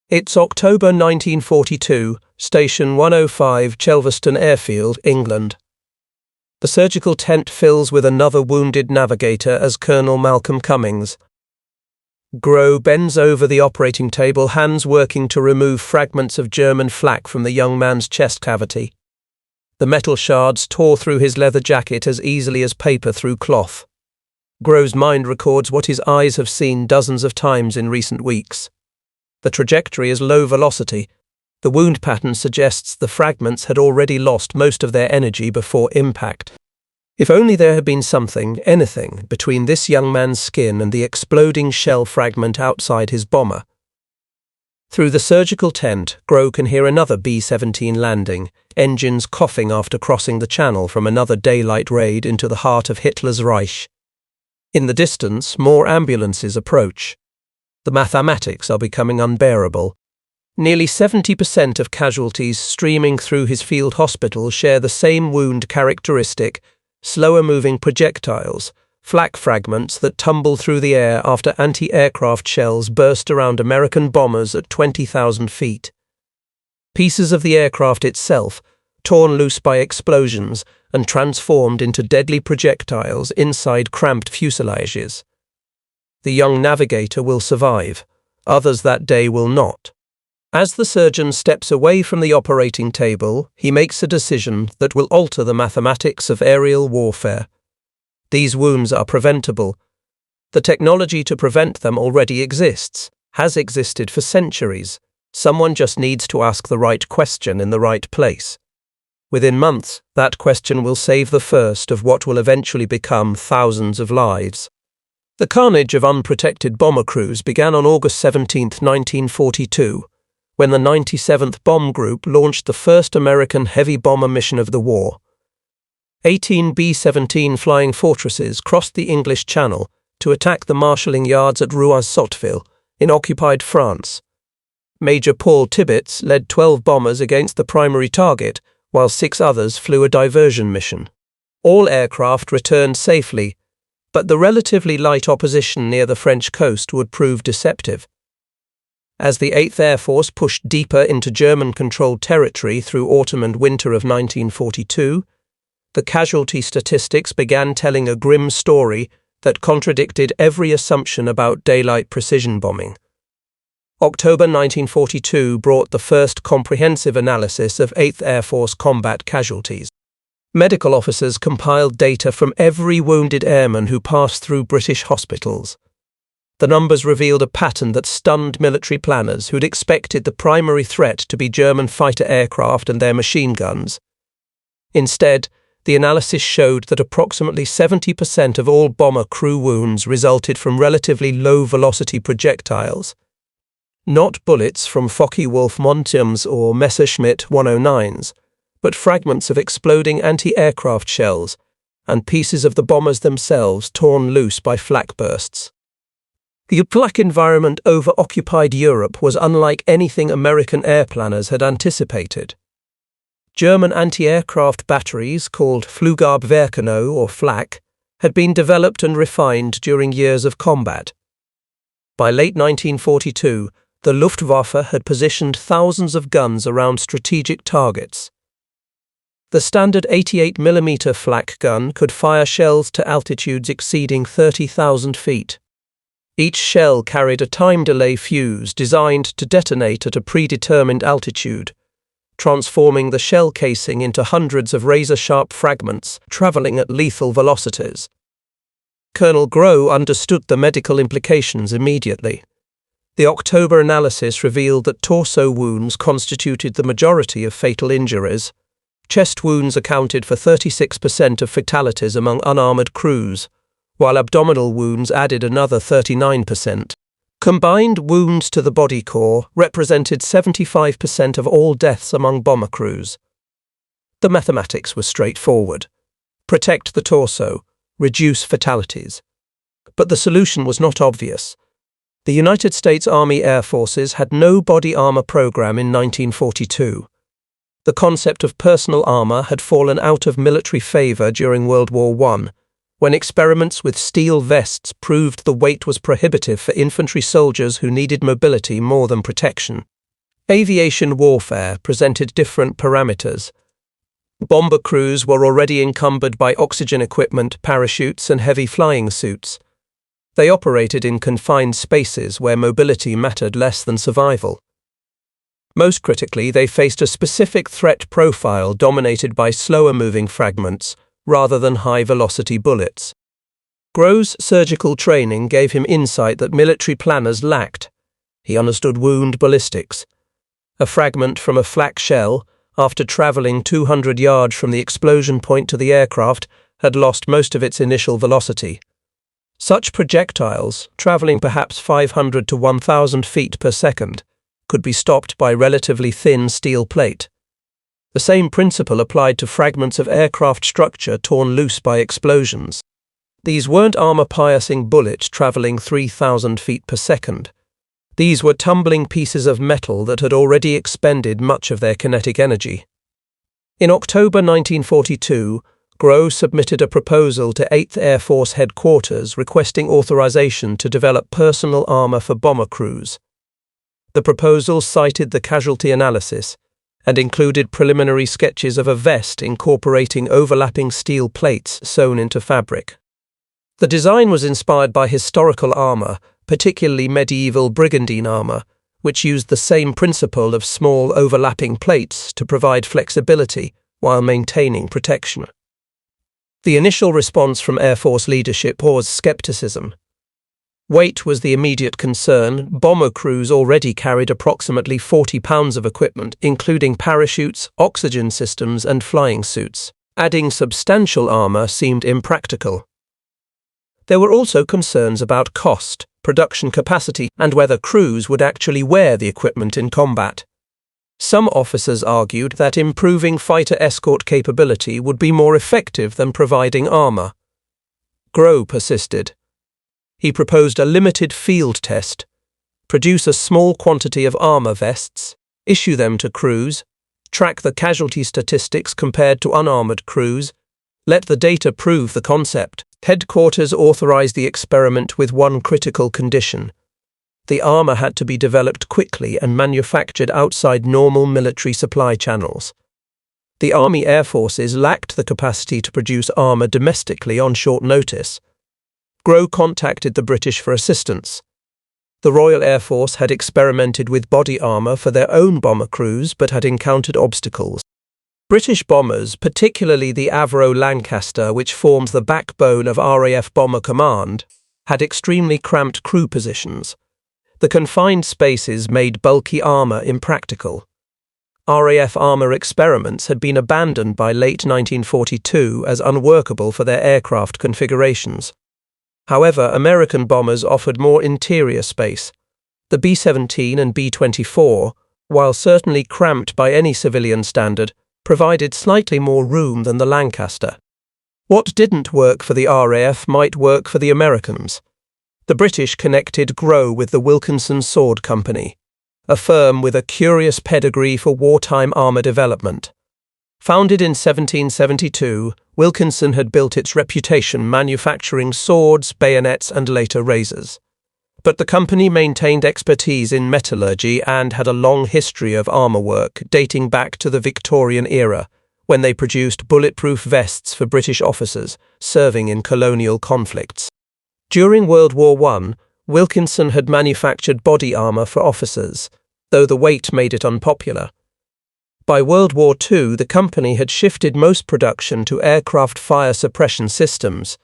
It's October 1942, Station 105, Chelveston Airfield, England. The surgical tent fills with another wounded navigator as Colonel Malcolm Cummings. Grow bends over the operating table, hands working to remove fragments of German flak from the young man's chest cavity. The metal shards tore through his leather jacket as easily as paper through cloth. Grow's mind records what his eyes have seen dozens of times in recent weeks. The trajectory is low velocity. The wound pattern suggests the fragments had already lost most of their energy before impact. If only there had been something, anything, between this young man's skin and the exploding shell fragment outside his bomber. Through the surgical tent, Grow can hear another B-17 landing, engines coughing after crossing the channel from another daylight raid into the heart of Hitler's Reich. In the distance, more ambulances approach. The mathematics are becoming unbearable. Nearly 70% of casualties streaming through his field hospital share the same wound characteristic: slower-moving projectiles, flak fragments that tumble through the air after anti-aircraft shells burst around American bombers at 20,000 feet. Pieces of the aircraft itself, torn loose by explosions and transformed into deadly projectiles inside cramped fuselages. The young navigator will survive. Others that day will not. As the surgeon steps away from the operating table, he makes a decision that will alter the mathematics of aerial warfare. These wounds are preventable. The technology to prevent them already exists, has existed for centuries. Someone just needs to ask the right question in the right place. Within months, that question will save the first of what will eventually become thousands of lives. The carnage of unprotected bomber crews began on August 17, 1942, when the 97th Bomb Group launched the first American heavy bomber mission of the war. 18 B-17 Flying Fortresses crossed the English Channel to attack the marshalling yards at Rouen-Sotteville in occupied France. Major Paul Tibbets led 12 bombers against the primary target, while 6 others flew a diversion mission. All aircraft returned safely, but the relatively light opposition near the French coast would prove deceptive. As the 8th Air Force pushed deeper into German-controlled territory through autumn and winter of 1942, the casualty statistics began telling a grim story that contradicted every assumption about daylight precision bombing. October 1942 brought the first comprehensive analysis of 8th Air Force combat casualties. Medical officers compiled data from every wounded airman who passed through British hospitals. The numbers revealed a pattern that stunned military planners who'd expected the primary threat to be German fighter aircraft and their machine guns. Instead, the analysis showed that approximately 70% of all bomber crew wounds resulted from relatively low-velocity projectiles. Not bullets from Focke-Wulf Montums or Messerschmitt 109s, but fragments of exploding anti-aircraft shells and pieces of the bombers themselves torn loose by flak bursts. The flak environment over occupied Europe was unlike anything American air planners had anticipated. German anti-aircraft batteries, called Flugabwehrkanonen or flak, had been developed and refined during years of combat. By late 1942, the Luftwaffe had positioned thousands of guns around strategic targets. The standard 88mm flak gun could fire shells to altitudes exceeding 30,000 feet. Each shell carried a time delay fuse designed to detonate at a predetermined altitude, transforming the shell casing into hundreds of razor-sharp fragments traveling at lethal velocities. Colonel Grow understood the medical implications immediately. The October analysis revealed that torso wounds constituted the majority of fatal injuries. Chest wounds accounted for 36% of fatalities among unarmored crews, while abdominal wounds added another 39%. Combined wounds to the body core represented 75% of all deaths among bomber crews. The mathematics was straightforward. Protect the torso, reduce fatalities. But the solution was not obvious. The United States Army Air Forces had no body armor program in 1942. The concept of personal armor had fallen out of military favor during World War I, when experiments with steel vests proved the weight was prohibitive for infantry soldiers who needed mobility more than protection. Aviation warfare presented different parameters. Bomber crews were already encumbered by oxygen equipment, parachutes, and heavy flying suits. They operated in confined spaces where mobility mattered less than survival. Most critically, they faced a specific threat profile dominated by slower-moving fragments rather than high-velocity bullets. Grove's surgical training gave him insight that military planners lacked. He understood wound ballistics. A fragment from a flak shell, after travelling 200 yards from the explosion point to the aircraft, had lost most of its initial velocity. Such projectiles, travelling perhaps 500 to 1,000 feet per second, could be stopped by relatively thin steel plate. The same principle applied to fragments of aircraft structure torn loose by explosions. These weren't armor-piercing bullets travelling 3,000 feet per second. These were tumbling pieces of metal that had already expended much of their kinetic energy. In October 1942, Grove submitted a proposal to 8th Air Force Headquarters requesting authorization to develop personal armor for bomber crews. The proposal cited the casualty analysis and included preliminary sketches of a vest incorporating overlapping steel plates sewn into fabric. The design was inspired by historical armor, particularly medieval brigandine armor, which used the same principle of small overlapping plates to provide flexibility while maintaining protection. The initial response from Air Force leadership was skepticism. Weight was the immediate concern. Bomber crews already carried approximately 40 pounds of equipment, including parachutes, oxygen systems, and flying suits. Adding substantial armor seemed impractical. There were also concerns about cost, production capacity, and whether crews would actually wear the equipment in combat. Some officers argued that improving fighter escort capability would be more effective than providing armor. Grove persisted. He proposed a limited field test, produce a small quantity of armor vests, issue them to crews, track the casualty statistics compared to unarmored crews, let the data prove the concept. Headquarters authorized the experiment with one critical condition. The armor had to be developed quickly and manufactured outside normal military supply channels. The Army Air Forces lacked the capacity to produce armor domestically on short notice. Grove contacted the British for assistance. The Royal Air Force had experimented with body armor for their own bomber crews but had encountered obstacles. British bombers, particularly the Avro Lancaster, which formed the backbone of RAF Bomber Command, had extremely cramped crew positions. The confined spaces made bulky armor impractical. RAF armor experiments had been abandoned by late 1942 as unworkable for their aircraft configurations. However, American bombers offered more interior space. The B-17 and B-24, while certainly cramped by any civilian standard, provided slightly more room than the Lancaster. What didn't work for the RAF might work for the Americans. The British connected Grove with the Wilkinson Sword Company, a firm with a curious pedigree for wartime armor development. Founded in 1772, Wilkinson had built its reputation manufacturing swords, bayonets, and later razors. But the company maintained expertise in metallurgy and had a long history of armor work dating back to the Victorian era, when they produced bulletproof vests for British officers serving in colonial conflicts. During World War I, Wilkinson had manufactured body armor for officers, though the weight made it unpopular. By World War II, the company had shifted most production to aircraft fire suppression systems,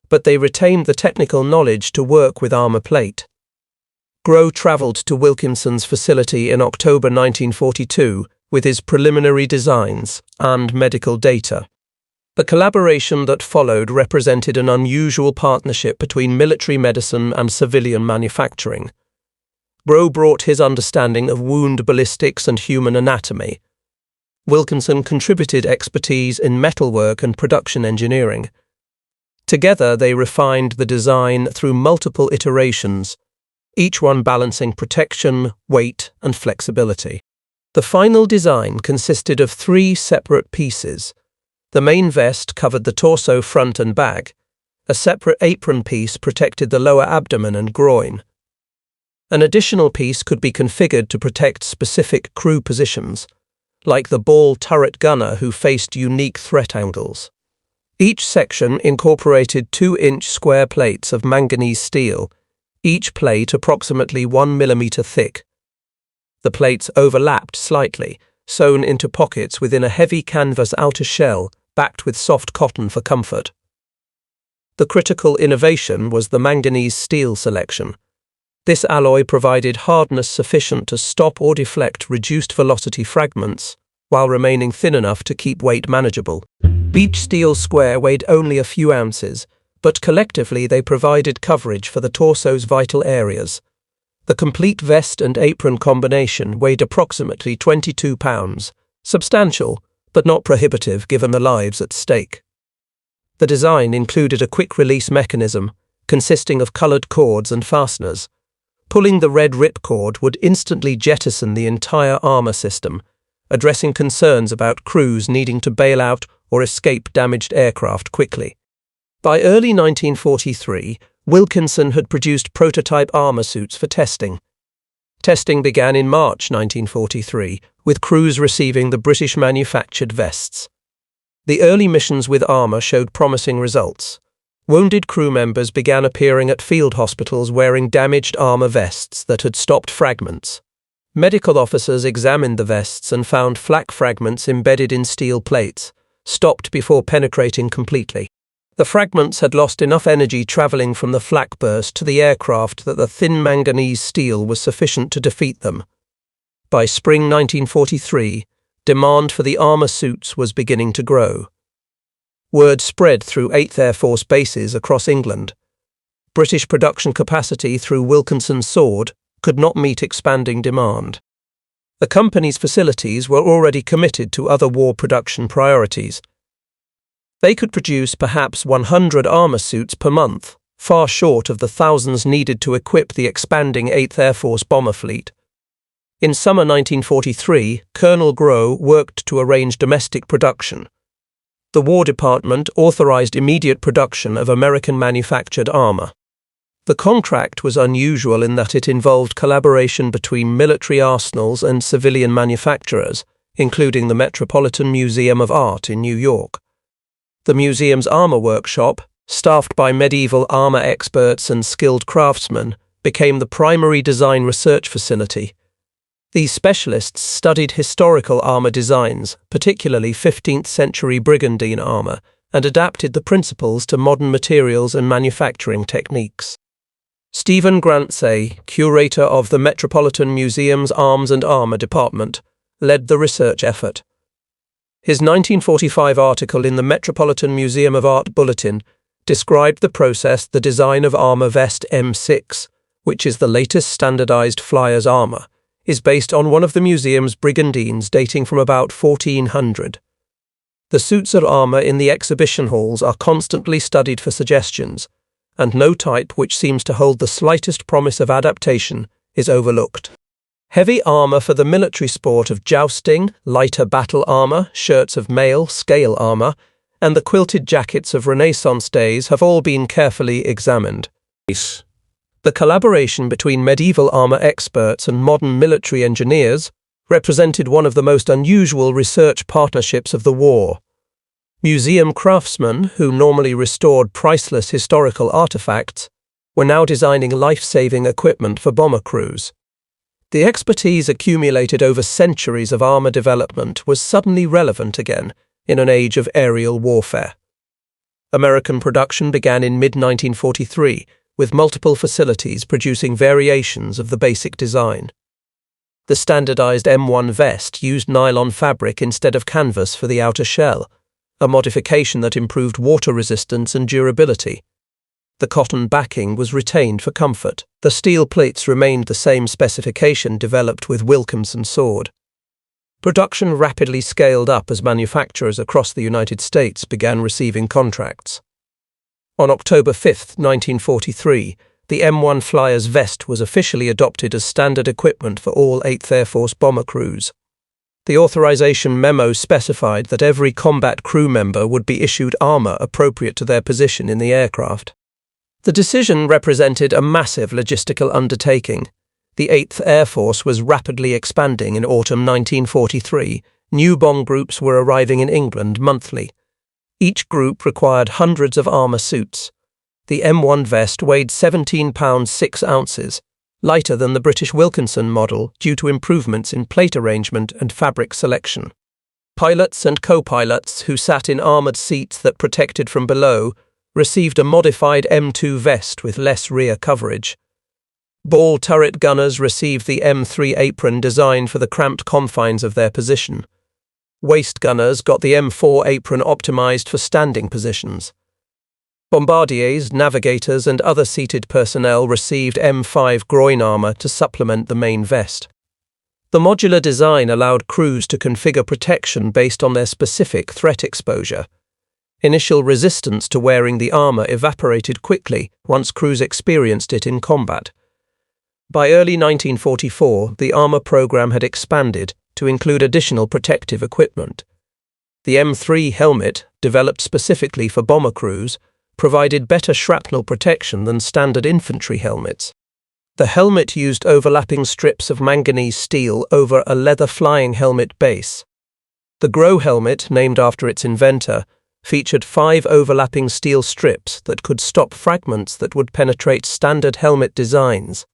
but they retained the technical knowledge to work with armor plate. Grove travelled to Wilkinson's facility in October 1942 with his preliminary designs and medical data. The collaboration that followed represented an unusual partnership between military medicine and civilian manufacturing. Grove brought his understanding of wound ballistics and human anatomy. Wilkinson contributed expertise in metalwork and production engineering. Together, they refined the design through multiple iterations, each one balancing protection, weight, and flexibility. The final design consisted of 3 separate pieces. The main vest covered the torso, front, and back. A separate apron piece protected the lower abdomen and groin. An additional piece could be configured to protect specific crew positions, like the ball turret gunner who faced unique threat angles. Each section incorporated 2-inch square plates of manganese steel, each plate approximately 1 mm thick. The plates overlapped slightly, sewn into pockets within a heavy canvas outer shell backed with soft cotton for comfort. The critical innovation was the manganese steel selection. This alloy provided hardness sufficient to stop or deflect reduced velocity fragments, while remaining thin enough to keep weight manageable. Each steel square weighed only a few ounces, but collectively they provided coverage for the torso's vital areas. The complete vest and apron combination weighed approximately 22 pounds, substantial, but not prohibitive given the lives at stake. The design included a quick-release mechanism, consisting of coloured cords and fasteners. Pulling the red ripcord would instantly jettison the entire armour system, addressing concerns about crews needing to bail out or escape damaged aircraft quickly. By early 1943, Wilkinson had produced prototype armour suits for testing. Testing began in March 1943, with crews receiving the British-manufactured vests. The early missions with armour showed promising results. Wounded crew members began appearing at field hospitals wearing damaged armour vests that had stopped fragments. Medical officers examined the vests and found flak fragments embedded in steel plates, stopped before penetrating completely. The fragments had lost enough energy travelling from the flak burst to the aircraft that the thin manganese steel was sufficient to defeat them. By spring 1943, demand for the armour suits was beginning to grow. Word spread through 8th Air Force bases across England. British production capacity through Wilkinson Sword could not meet expanding demand. The company's facilities were already committed to other war production priorities. They could produce perhaps 100 armour suits per month, far short of the thousands needed to equip the expanding 8th Air Force bomber fleet. In summer 1943, Colonel Grow worked to arrange domestic production. The War Department authorized immediate production of American-manufactured armour. The contract was unusual in that it involved collaboration between military arsenals and civilian manufacturers, including the Metropolitan Museum of Art in New York. The museum's armour workshop, staffed by medieval armour experts and skilled craftsmen, became the primary design research facility. These specialists studied historical armour designs, particularly 15th-century brigandine armour, and adapted the principles to modern materials and manufacturing techniques. Stephen Grantsay, curator of the Metropolitan Museum's Arms and Armour Department, led the research effort. His 1945 article in the Metropolitan Museum of Art Bulletin described the process the design of Armour Vest M6, which is the latest standardized flyer's armour, is based on one of the museum's brigandines dating from about 1400. The suits of armour in the exhibition halls are constantly studied for suggestions, and no type which seems to hold the slightest promise of adaptation is overlooked. Heavy armour for the military sport of jousting, lighter battle armour, shirts of mail, scale armour, and the quilted jackets of Renaissance days have all been carefully examined. The collaboration between medieval armour experts and modern military engineers represented one of the most unusual research partnerships of the war. Museum craftsmen, who normally restored priceless historical artifacts, were now designing life-saving equipment for bomber crews. The expertise accumulated over centuries of armour development was suddenly relevant again in an age of aerial warfare. American production began in mid-1943, with multiple facilities producing variations of the basic design. The standardized M1 vest used nylon fabric instead of canvas for the outer shell, a modification that improved water resistance and durability. The cotton backing was retained for comfort. The steel plates remained the same specification developed with Wilkinson Sword. Production rapidly scaled up as manufacturers across the United States began receiving contracts. On October 5, 1943, the M1 Flyer's vest was officially adopted as standard equipment for all 8th Air Force bomber crews. The authorization memo specified that every combat crew member would be issued armour appropriate to their position in the aircraft. The decision represented a massive logistical undertaking. The 8th Air Force was rapidly expanding in autumn 1943. New bomb groups were arriving in England monthly. Each group required hundreds of armour suits. The M1 vest weighed 17 pounds 6 ounces, lighter than the British Wilkinson model due to improvements in plate arrangement and fabric selection. Pilots and co-pilots who sat in armoured seats that protected from below received a modified M2 vest with less rear coverage. Ball turret gunners received the M3 apron designed for the cramped confines of their position. Waist gunners got the M4 apron optimised for standing positions. Bombardiers, navigators and other seated personnel received M5 groin armour to supplement the main vest. The modular design allowed crews to configure protection based on their specific threat exposure. Initial resistance to wearing the armour evaporated quickly once crews experienced it in combat. By early 1944, the armour programme had expanded to include additional protective equipment. The M3 helmet, developed specifically for bomber crews, provided better shrapnel protection than standard infantry helmets. The helmet used overlapping strips of manganese steel over a leather flying helmet base. The Grow helmet, named after its inventor, featured 5 overlapping steel strips that could stop fragments that would penetrate standard helmet designs.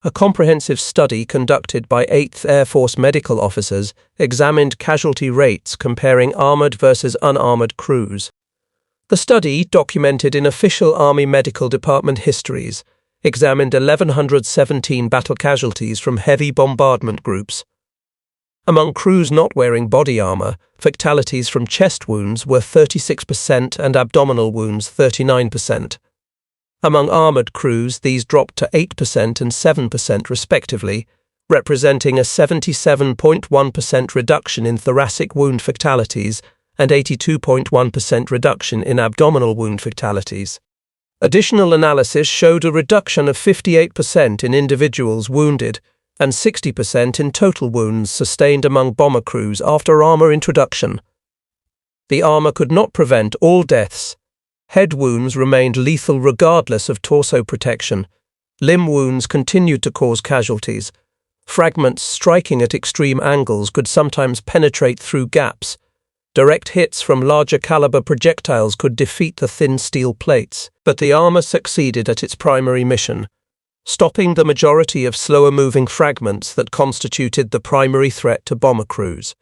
A comprehensive study conducted by 8th Air Force medical officers examined casualty rates comparing armoured versus unarmoured crews. The study, documented in official Army Medical Department histories, examined 1,117 battle casualties from heavy bombardment groups. Among crews not wearing body armour, fatalities from chest wounds were 36% and abdominal wounds 39%. Among armoured crews, these dropped to 8% and 7% respectively, representing a 77.1% reduction in thoracic wound fatalities and 82.1% reduction in abdominal wound fatalities. Additional analysis showed a reduction of 58% in individuals wounded and 60% in total wounds sustained among bomber crews after armour introduction. The armour could not prevent all deaths. Head wounds remained lethal regardless of torso protection. Limb wounds continued to cause casualties. Fragments striking at extreme angles could sometimes penetrate through gaps. Direct hits from larger caliber projectiles could defeat the thin steel plates, but the armour succeeded at its primary mission, stopping the majority of slower-moving fragments that constituted the primary threat to bomber crews.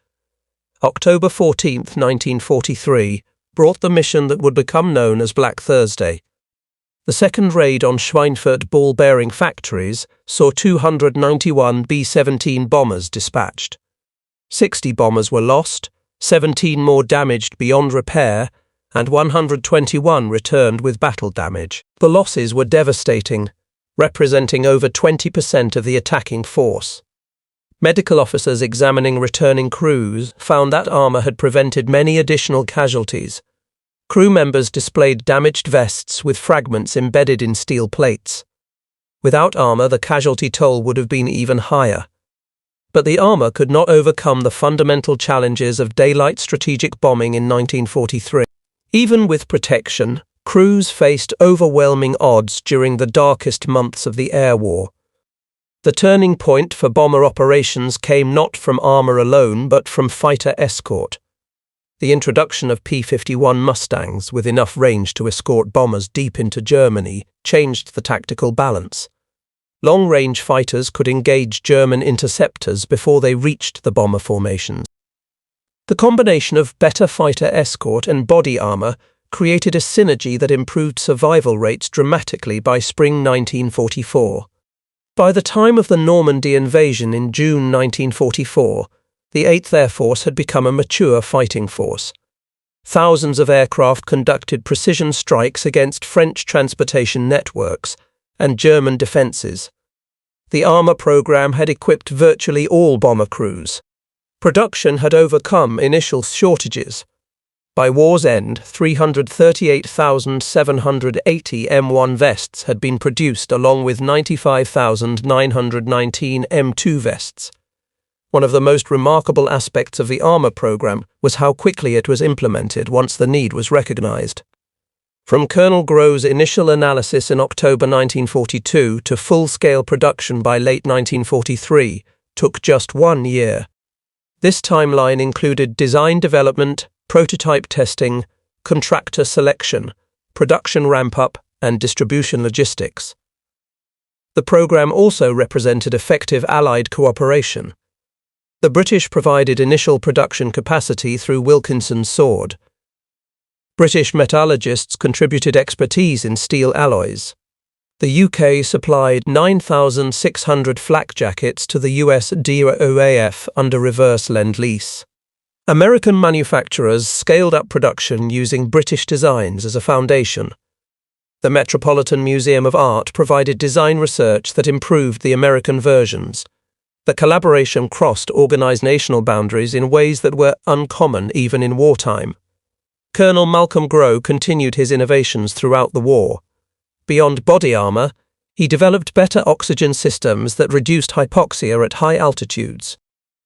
October 14, 1943, brought the mission that would become known as Black Thursday. The second raid on Schweinfurt ball-bearing factories saw 291 B-17 bombers dispatched. 60 bombers were lost, 17 more damaged beyond repair, and 121 returned with battle damage. The losses were devastating, representing over 20% of the attacking force. Medical officers examining returning crews found that armour had prevented many additional casualties. Crew members displayed damaged vests with fragments embedded in steel plates. Without armour, the casualty toll would have been even higher. But the armour could not overcome the fundamental challenges of daylight strategic bombing in 1943. Even with protection, crews faced overwhelming odds during the darkest months of the air war. The turning point for bomber operations came not from armour alone but from fighter escort. The introduction of P-51 Mustangs with enough range to escort bombers deep into Germany changed the tactical balance. Long-range fighters could engage German interceptors before they reached the bomber formations. The combination of better fighter escort and body armour created a synergy that improved survival rates dramatically by spring 1944. By the time of the Normandy invasion in June 1944, the 8th Air Force had become a mature fighting force. Thousands of aircraft conducted precision strikes against French transportation networks and German defences. The armour programme had equipped virtually all bomber crews. Production had overcome initial shortages. By war's end, 338,780 M1 vests had been produced along with 95,919 M2 vests. One of the most remarkable aspects of the armour programme was how quickly it was implemented once the need was recognised. From Colonel Growe's initial analysis in October 1942 to full-scale production by late 1943 took just 1 year. This timeline included design development, prototype testing, contractor selection, production ramp-up, and distribution logistics. The program also represented effective Allied cooperation. The British provided initial production capacity through Wilkinson Sword. British metallurgists contributed expertise in steel alloys. The UK supplied 9,600 flak jackets to the US DOAF under reverse Lend-Lease. American manufacturers scaled up production using British designs as a foundation. The Metropolitan Museum of Art provided design research that improved the American versions. The collaboration crossed organizational boundaries in ways that were uncommon even in wartime. Colonel Malcolm Growe continued his innovations throughout the war. Beyond body armor, he developed better oxygen systems that reduced hypoxia at high altitudes.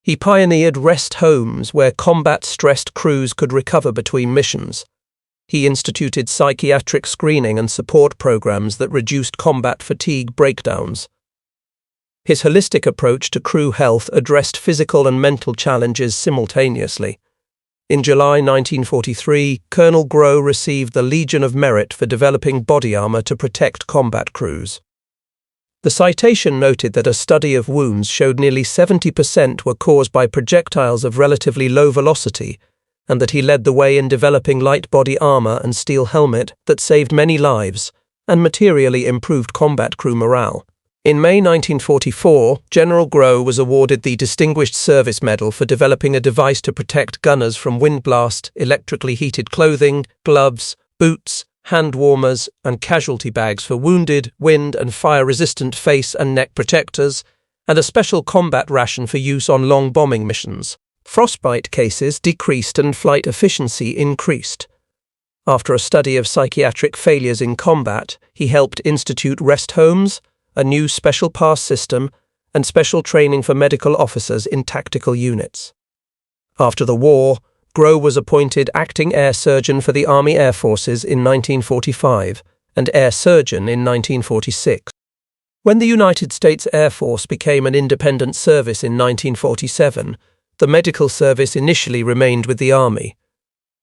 He pioneered rest homes where combat-stressed crews could recover between missions. He instituted psychiatric screening and support programs that reduced combat fatigue breakdowns. His holistic approach to crew health addressed physical and mental challenges simultaneously. In July 1943, Colonel Growe received the Legion of Merit for developing body armor to protect combat crews. The citation noted that a study of wounds showed nearly 70% were caused by projectiles of relatively low velocity, and that he led the way in developing light body armor and steel helmet that saved many lives and materially improved combat crew morale. In May 1944, General Growe was awarded the Distinguished Service Medal for developing a device to protect gunners from wind blast, electrically heated clothing, gloves, boots, hand warmers, and casualty bags for wounded, wind and fire-resistant face and neck protectors, and a special combat ration for use on long bombing missions. Frostbite cases decreased and flight efficiency increased. After a study of psychiatric failures in combat, he helped institute rest homes, a new special pass system, and special training for medical officers in tactical units. After the war, Growe was appointed acting air surgeon for the Army Air Forces in 1945 and air surgeon in 1946. When the United States Air Force became an independent service in 1947, the medical service initially remained with the Army.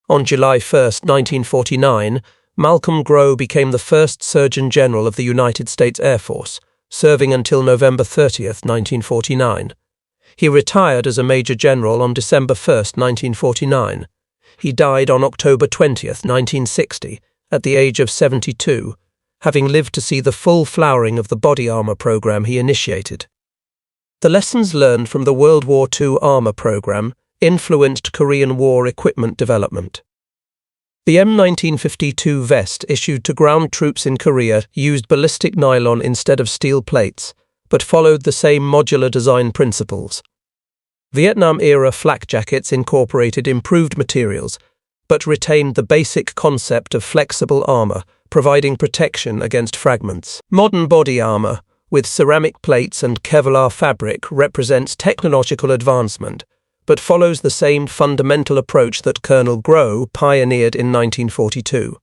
On July 1, 1949, Malcolm Growe became the first Surgeon General of the United States Air Force, serving until November 30, 1949. He retired as a Major General on December 1, 1949. He died on October 20, 1960, at the age of 72, having lived to see the full flowering of the body armor program he initiated. The lessons learned from the World War II armor program influenced Korean War equipment development. The M1952 vest issued to ground troops in Korea used ballistic nylon instead of steel plates, but followed the same modular design principles. Vietnam-era flak jackets incorporated improved materials, but retained the basic concept of flexible armor, providing protection against fragments. Modern body armor, with ceramic plates and Kevlar fabric, represents technological advancement, but follows the same fundamental approach that Colonel Growe pioneered in 1942.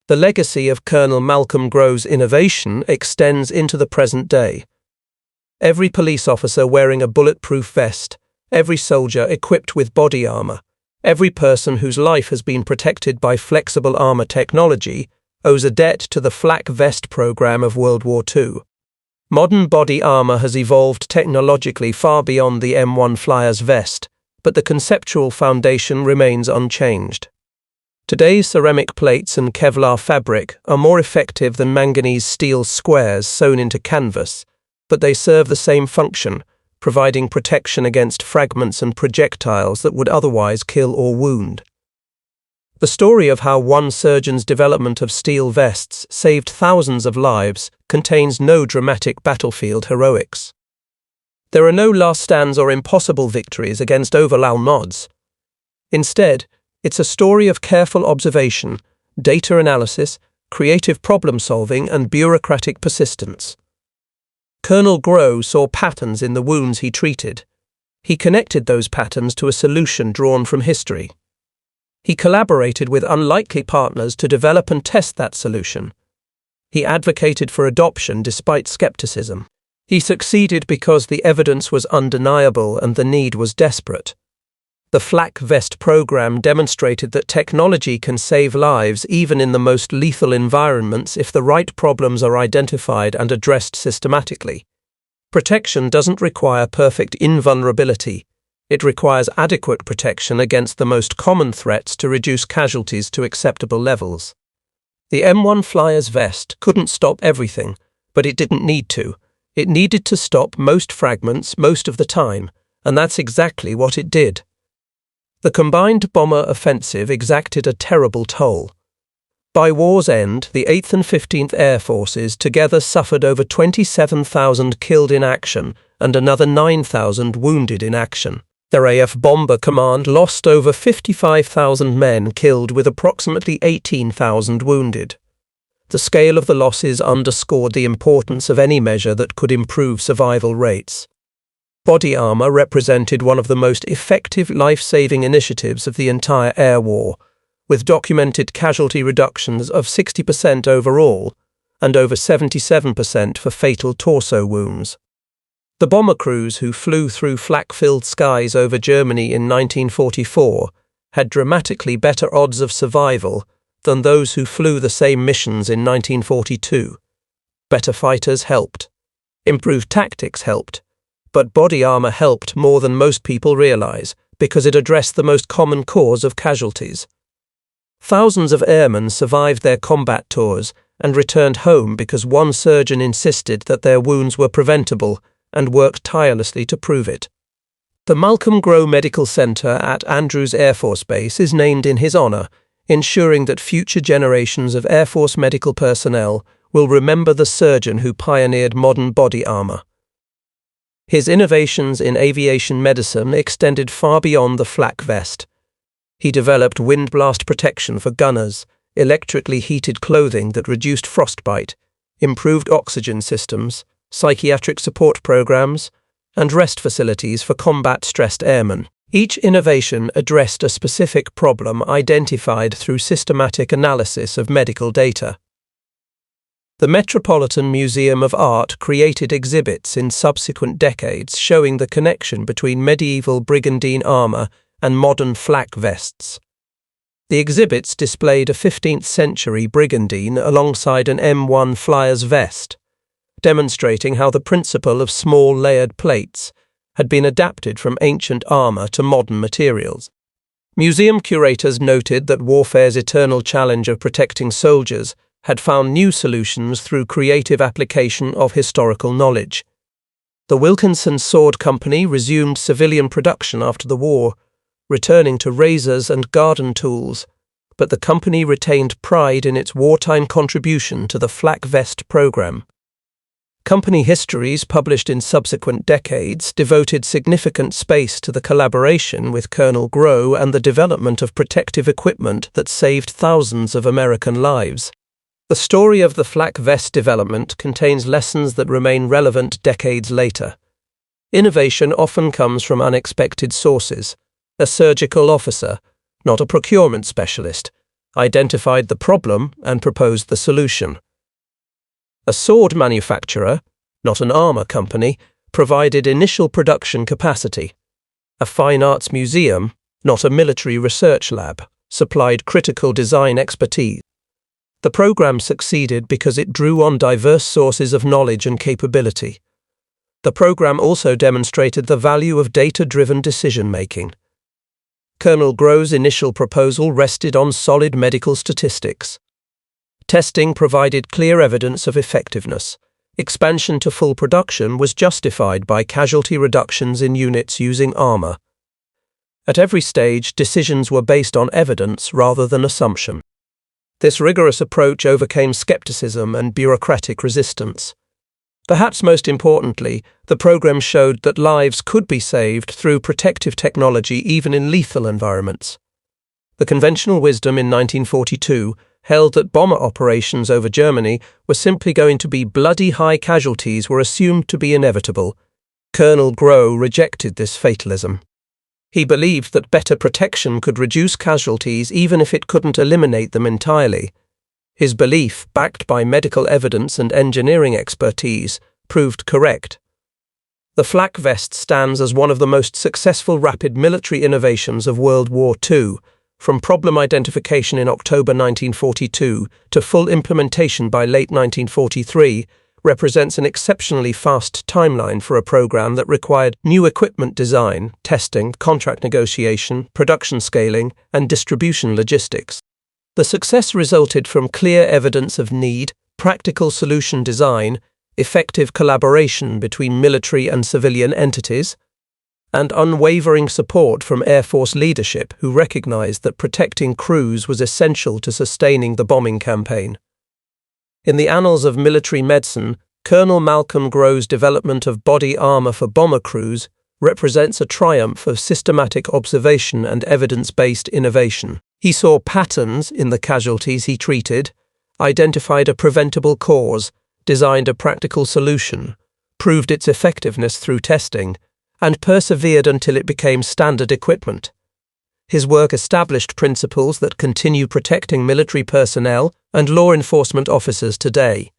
The legacy of Colonel Malcolm Growe's innovation extends into the present day. Every police officer wearing a bulletproof vest, every soldier equipped with body armor, every person whose life has been protected by flexible armor technology owes a debt to the flak vest program of World War II. Modern body armor has evolved technologically far beyond the M1 Flyer's vest, but the conceptual foundation remains unchanged. Today's ceramic plates and Kevlar fabric are more effective than manganese steel squares sewn into canvas, but they serve the same function, providing protection against fragments and projectiles that would otherwise kill or wound. The story of how one surgeon's development of steel vests saved thousands of lives contains no dramatic battlefield heroics. There are no last stands or impossible victories against overwhelming odds. Instead, it's a story of careful observation, data analysis, creative problem-solving, and bureaucratic persistence. Colonel Growe saw patterns in the wounds he treated. He connected those patterns to a solution drawn from history. He collaborated with unlikely partners to develop and test that solution. He advocated for adoption despite skepticism. He succeeded because the evidence was undeniable and the need was desperate. The flak vest program demonstrated that technology can save lives even in the most lethal environments if the right problems are identified and addressed systematically. Protection doesn't require perfect invulnerability. It requires adequate protection against the most common threats to reduce casualties to acceptable levels. The M1 flyer's vest couldn't stop everything, but it didn't need to. It needed to stop most fragments most of the time, and that's exactly what it did. The combined bomber offensive exacted a terrible toll. By war's end, the 8th and 15th Air Forces together suffered over 27,000 killed in action and another 9,000 wounded in action. Their AF Bomber Command lost over 55,000 men killed with approximately 18,000 wounded. The scale of the losses underscored the importance of any measure that could improve survival rates. Body armor represented one of the most effective life-saving initiatives of the entire air war, with documented casualty reductions of 60% overall and over 77% for fatal torso wounds. The bomber crews who flew through flak-filled skies over Germany in 1944 had dramatically better odds of survival than those who flew the same missions in 1942. Better fighters helped. Improved tactics helped. But body armor helped more than most people realize because it addressed the most common cause of casualties. Thousands of airmen survived their combat tours and returned home because one surgeon insisted that their wounds were preventable and worked tirelessly to prove it. The Malcolm Grow Medical Center at Andrews Air Force Base is named in his honor, ensuring that future generations of Air Force medical personnel will remember the surgeon who pioneered modern body armor. His innovations in aviation medicine extended far beyond the flak vest. He developed wind blast protection for gunners, electrically heated clothing that reduced frostbite, improved oxygen systems, psychiatric support programs, and rest facilities for combat-stressed airmen. Each innovation addressed a specific problem identified through systematic analysis of medical data. The Metropolitan Museum of Art created exhibits in subsequent decades showing the connection between medieval brigandine armor and modern flak vests. The exhibits displayed a 15th-century brigandine alongside an M1 flyer's vest, demonstrating how the principle of small layered plates had been adapted from ancient armor to modern materials. Museum curators noted that warfare's eternal challenge of protecting soldiers had found new solutions through creative application of historical knowledge. The Wilkinson Sword Company resumed civilian production after the war, returning to razors and garden tools, but the company retained pride in its wartime contribution to the flak vest program. Company histories published in subsequent decades devoted significant space to the collaboration with Colonel Grow and the development of protective equipment that saved thousands of American lives. The story of the flak vest development contains lessons that remain relevant decades later. Innovation often comes from unexpected sources. A surgical officer, not a procurement specialist, identified the problem and proposed the solution. A sword manufacturer, not an armor company, provided initial production capacity. A fine arts museum, not a military research lab, supplied critical design expertise. The program succeeded because it drew on diverse sources of knowledge and capability. The program also demonstrated the value of data-driven decision-making. Colonel Grow's initial proposal rested on solid medical statistics. Testing provided clear evidence of effectiveness. Expansion to full production was justified by casualty reductions in units using armor. At every stage, decisions were based on evidence rather than assumption. This rigorous approach overcame skepticism and bureaucratic resistance. Perhaps most importantly, the program showed that lives could be saved through protective technology even in lethal environments. The conventional wisdom in 1942 held that bomber operations over Germany were simply going to be bloody high casualties were assumed to be inevitable. Colonel Grow rejected this fatalism. He believed that better protection could reduce casualties even if it couldn't eliminate them entirely. His belief, backed by medical evidence and engineering expertise, proved correct. The flak vest stands as one of the most successful rapid military innovations of World War II, from problem identification in October 1942 to full implementation by late 1943, represents an exceptionally fast timeline for a program that required new equipment design, testing, contract negotiation, production scaling, and distribution logistics. The success resulted from clear evidence of need, practical solution design, effective collaboration between military and civilian entities, and unwavering support from Air Force leadership who recognized that protecting crews was essential to sustaining the bombing campaign. In the annals of military medicine, Colonel Malcolm Grove's development of body armor for bomber crews represents a triumph of systematic observation and evidence-based innovation. He saw patterns in the casualties he treated, identified a preventable cause, designed a practical solution, proved its effectiveness through testing, and persevered until it became standard equipment. His work established principles that continue protecting military personnel and law enforcement officers today.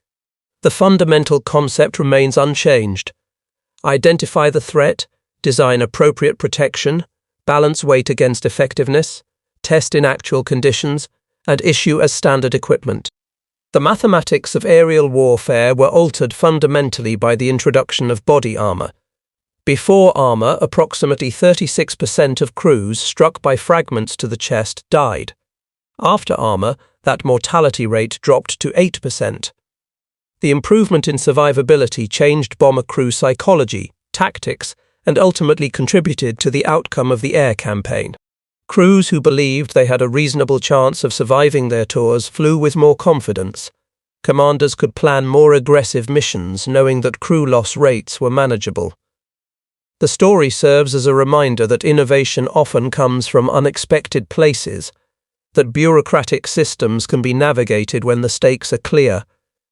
The fundamental concept remains unchanged. Identify the threat, design appropriate protection, balance weight against effectiveness, test in actual conditions, and issue as standard equipment. The mathematics of aerial warfare were altered fundamentally by the introduction of body armor. Before armor, approximately 36% of crews struck by fragments to the chest died. After armor, that mortality rate dropped to 8%. The improvement in survivability changed bomber crew psychology, tactics, and ultimately contributed to the outcome of the air campaign. Crews who believed they had a reasonable chance of surviving their tours flew with more confidence. Commanders could plan more aggressive missions knowing that crew loss rates were manageable. The story serves as a reminder that innovation often comes from unexpected places, that bureaucratic systems can be navigated when the stakes are clear,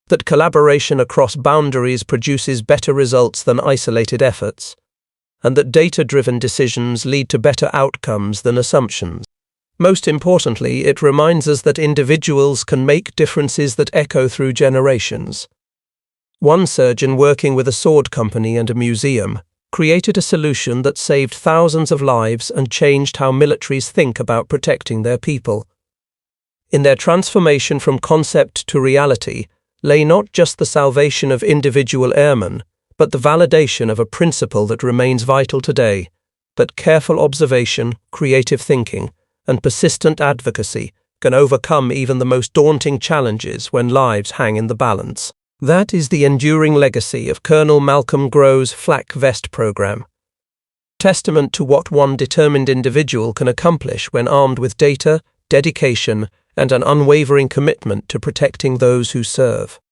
that collaboration across boundaries produces better results than isolated efforts, and that data-driven decisions lead to better outcomes than assumptions. Most importantly, it reminds us that individuals can make differences that echo through generations. One surgeon working with a sword company and a museum created a solution that saved thousands of lives and changed how militaries think about protecting their people. In their transformation from concept to reality lay not just the salvation of individual airmen, but the validation of a principle that remains vital today, that careful observation, creative thinking, and persistent advocacy can overcome even the most daunting challenges when lives hang in the balance. That is the enduring legacy of Colonel Malcolm Grove's flak vest program. Testament to what one determined individual can accomplish when armed with data, dedication, and an unwavering commitment to protecting those who serve.